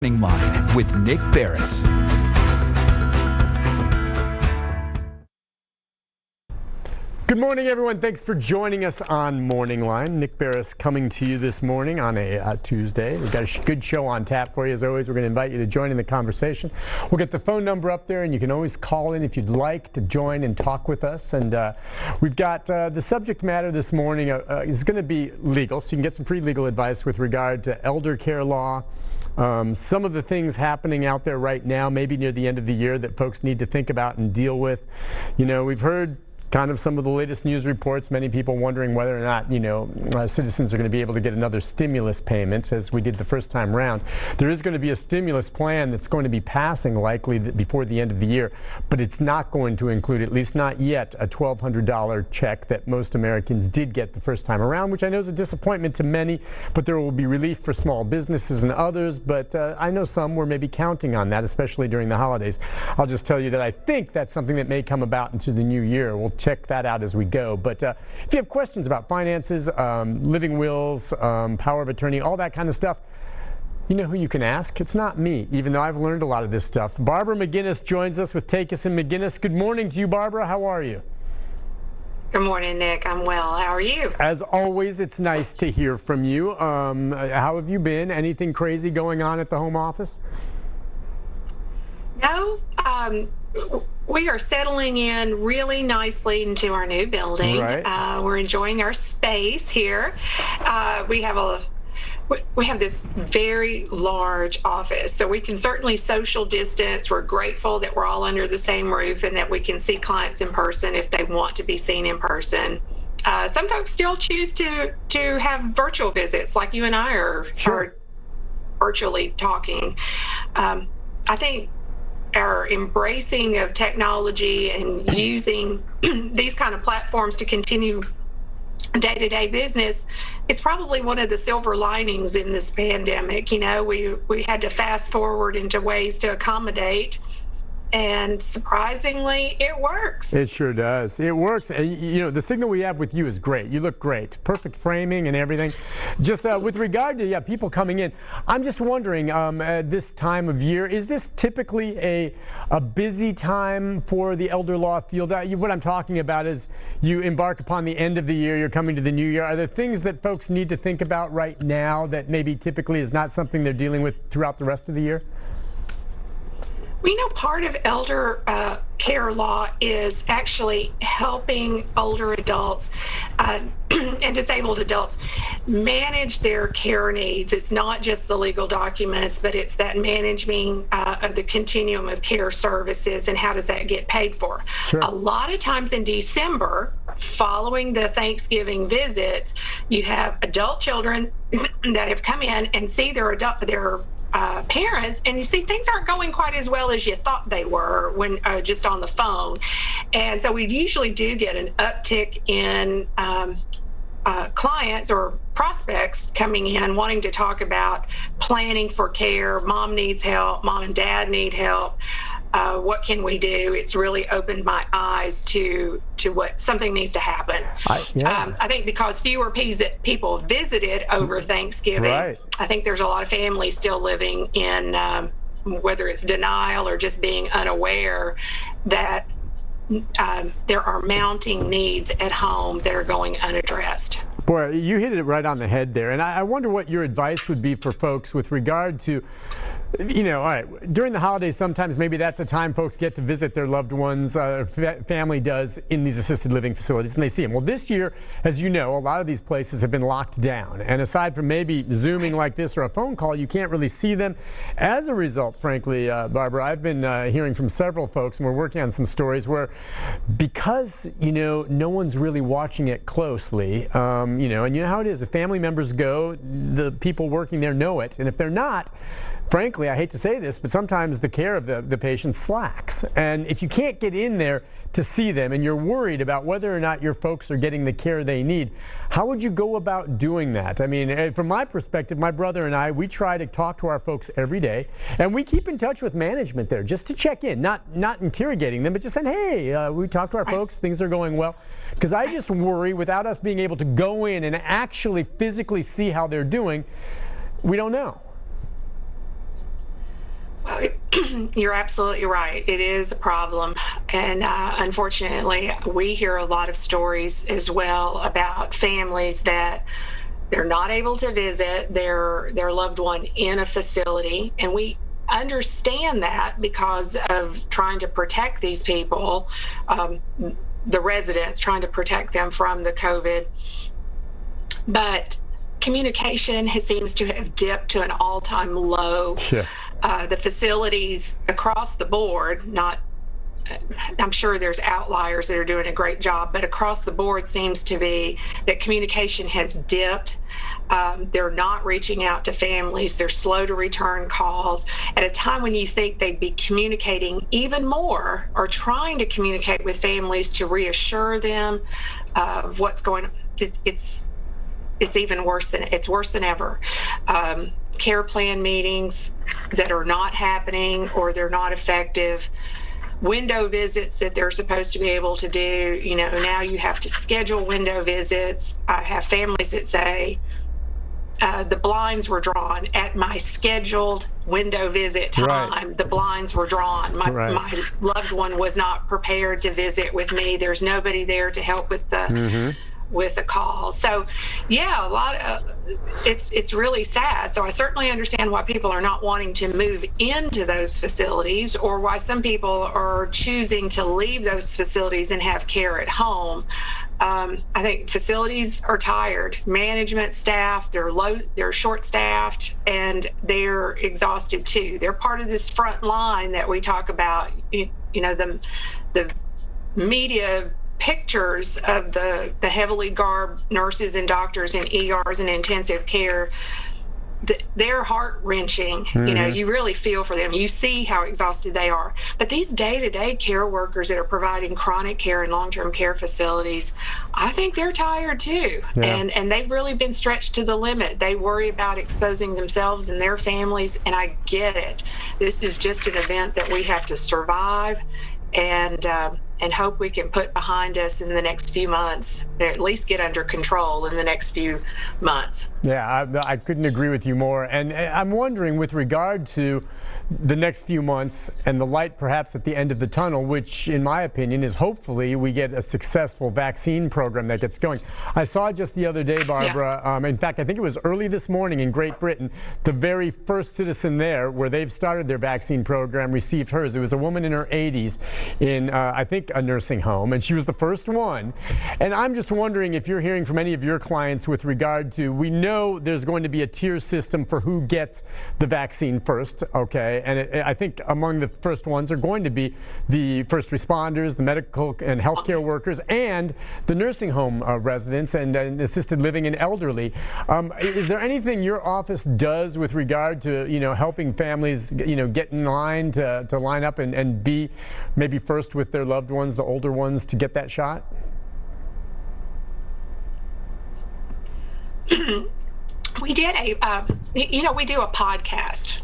MorningLine with Nick Barris. Good morning, everyone. Thanks for joining us on Morning Line. Nick Barris coming to you this morning on a Tuesday. We've got a good show on tap for you. As always, we're going to invite you to join in the conversation. We'll get the phone number up there, and you can always call in if you'd like to join and talk with us. And we've got the subject matter this morning is going to be legal, so you can get some free legal advice with regard to elder care law. Some of the things happening out there right now, maybe near the end of the year, that folks need to think about and deal with. You know, we've heard kind of some of the latest news reports, many people wondering whether or not, citizens are going to be able to get another stimulus payment as we did the first time round. There is going to be a stimulus plan that's going to be passing likely before the end of the year, but it's not going to include, at least not yet, a $1,200 check that most Americans did get the first time around, which I know is a disappointment to many, but there will be relief for small businesses and others, but I know some were maybe counting on that, especially during the holidays. I'll just tell you that I think that's something that may come about into the new year. We'll check that out as we go. But if you have questions about finances, living wills, power of attorney, all that kind of stuff, you know who you can ask. It's not me, even though I've learned a lot of this stuff. Barbara McGinnis joins us with Takis and McGinnis. Good morning to you, Barbara. How are you? Good morning, Nick. I'm well. How are you? As always, it's nice to hear from you. How have you been? Anything crazy going on at the home office? No. We are settling in really nicely into our new building. Right. We're enjoying our space here. We have this very large office, so we can certainly social distance. We're grateful that we're all under the same roof and that we can see clients in person if they want to be seen in person. Some folks still choose to have virtual visits, like you and I are virtually talking. I think our embracing of technology and using these kind of platforms to continue day-to-day business is probably one of the silver linings in this pandemic. You know, we had to fast forward into ways to accommodate, and surprisingly, it works. It sure does. It works. And, the signal we have with you is great. You look great. Perfect framing and everything. Just with regard to people coming in, I'm just wondering, at this time of year, is this typically a busy time for the elder law field? What I'm talking about is you embark upon the end of the year, you're coming to the new year. Are there things that folks need to think about right now that maybe typically is not something they're dealing with throughout the rest of the year? We know part of elder care law is actually helping older adults and disabled adults manage their care needs. It's not just the legal documents, but it's that managing of the continuum of care services and how does that get paid for. Sure. A lot of times in December, following the Thanksgiving visits, you have adult children that have come in and see their parents, and you see things aren't going quite as well as you thought they were when just on the phone. And so we usually do get an uptick in clients or prospects coming in wanting to talk about planning for care. Mom needs help. Mom and dad need help. What can we do? It's really opened my eyes to what something needs to happen. I think because fewer people visited over Thanksgiving, right. I think there's a lot of families still living in whether it's denial or just being unaware that there are mounting needs at home that are going unaddressed. Boy, you hit it right on the head there. And I wonder what your advice would be for folks with regard to, all right, during the holidays, sometimes maybe that's a time folks get to visit their loved ones, family does, in these assisted living facilities, and they see them. Well, this year, as you know, a lot of these places have been locked down. And aside from maybe Zooming like this or a phone call, you can't really see them. As a result, frankly, Barbara, I've been hearing from several folks, and we're working on some stories where because, no one's really watching it closely, and you know how it is. If family members go, the people working there know it. And if they're not, frankly, I hate to say this, but sometimes the care of the patient slacks. And if you can't get in there to see them and you're worried about whether or not your folks are getting the care they need, how would you go about doing that? I mean, from my perspective, my brother and I, we try to talk to our folks every day, and we keep in touch with management there just to check in, not interrogating them, but just saying, hey, we talked to our folks, things are going well. Because I just worry, without us being able to go in and actually physically see how they're doing, we don't know. You're absolutely right. It is a problem. And unfortunately, we hear a lot of stories as well about families that they're not able to visit their loved one in a facility. And we understand that because of trying to protect these people, the residents, trying to protect them from the COVID. But communication seems to have dipped to an all-time low. Yeah. The facilities across the board, I'm sure there's outliers that are doing a great job, but across the board seems to be that communication has dipped. They're not reaching out to families. They're slow to return calls at a time when you think they'd be communicating even more or trying to communicate with families to reassure them of what's going on. It's even worse than ever. Care plan meetings that are not happening or they're not effective. Window visits that they're supposed to be able to do, now you have to schedule window visits. I have families that say the blinds were drawn at my scheduled window visit time. Right. The blinds were drawn. My loved one was not prepared to visit with me. There's nobody there to help with the with a call. So yeah, it's really sad. So I certainly understand why people are not wanting to move into those facilities or why some people are choosing to leave those facilities and have care at home. I think facilities are tired. Management staff, they're short-staffed and they're exhausted too. They're part of this front line that we talk about, the media pictures of the heavily garbed nurses and doctors in ERs and intensive care. They're heart-wrenching. You really feel for them. You see how exhausted they are. But these day-to-day care workers that are providing chronic care in long-term care facilities, I think they're tired too. Yeah. And they've really been stretched to the limit. They worry about exposing themselves and their families, and I get it. This is just an event that we have to survive and hope we can put behind us in the next few months, or at least get under control in the next few months. Yeah, I couldn't agree with you more. And I'm wondering, with regard to the next few months and the light perhaps at the end of the tunnel, which in my opinion is hopefully we get a successful vaccine program that gets going. I saw just the other day, Barbara, in fact, I think it was early this morning in Great Britain, the very first citizen there where they've started their vaccine program received hers. It was a woman in her 80s in, I think, a nursing home, and she was the first one. And I'm just wondering if you're hearing from any of your clients with regard to, we know there's going to be a tier system for who gets the vaccine first, okay? And I think among the first ones are going to be the first responders, the medical and healthcare workers, and the nursing home residents and assisted living and elderly. Is there anything your office does with regard to, helping families, get in line to line up and be maybe first with their loved ones, the older ones, to get that shot? We did we do a podcast.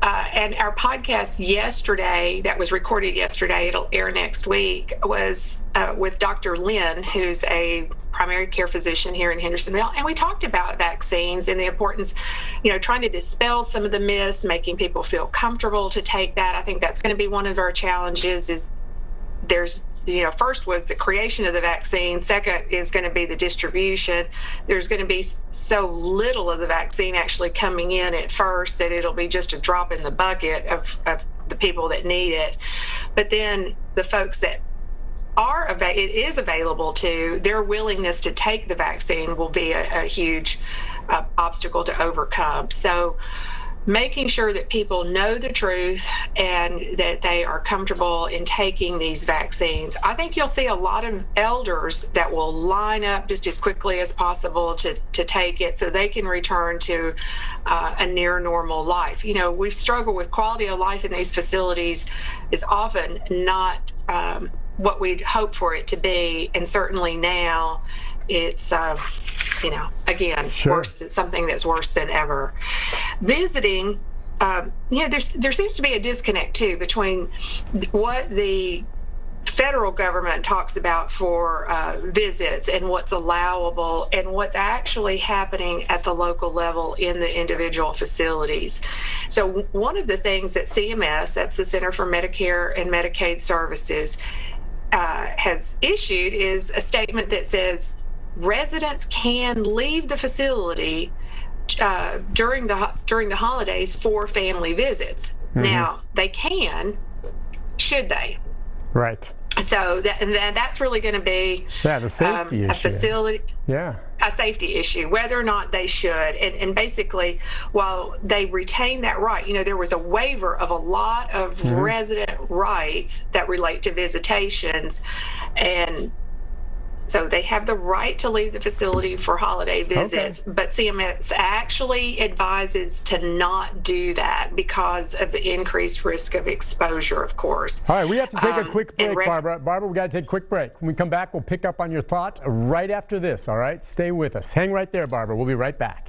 And our podcast yesterday, that was recorded yesterday, it'll air next week, was with Dr. Lynn, who's a primary care physician here in Hendersonville. And we talked about vaccines and the importance, trying to dispel some of the myths, making people feel comfortable to take that. I think that's going to be one of our challenges. Is there's first was the creation of the vaccine. Second is going to be the distribution. There's going to be so little of the vaccine actually coming in at first that it'll be just a drop in the bucket of the people that need it. But then the folks that it is available to, their willingness to take the vaccine will be a huge obstacle to overcome. So making sure that people know the truth and that they are comfortable in taking these vaccines. I think you'll see a lot of elders that will line up just as quickly as possible to take it so they can return to a near normal life. We struggle with quality of life in these facilities is often not what we'd hope for it to be, and certainly now it's again, sure, worse. It's something that's worse than ever. Visiting, there seems to be a disconnect too between what the federal government talks about for visits and what's allowable and what's actually happening at the local level in the individual facilities. So one of the things that CMS, that's the Center for Medicare and Medicaid Services, has issued is a statement that says residents can leave the facility during the holidays for family visits. Now, they can, should they? Right. So that's really going to be the safety a issue. facility, Yeah. a safety issue, whether or not they should. And basically, while they retain that right, there was a waiver of a lot of resident rights that relate to visitations. And so they have the right to leave the facility for holiday visits, but CMS actually advises to not do that because of the increased risk of exposure, of course. All right, we have to take a quick break, Barbara. Barbara, we got to take a quick break. When we come back, we'll pick up on your thoughts right after this, all right? Stay with us. Hang right there, Barbara. We'll be right back.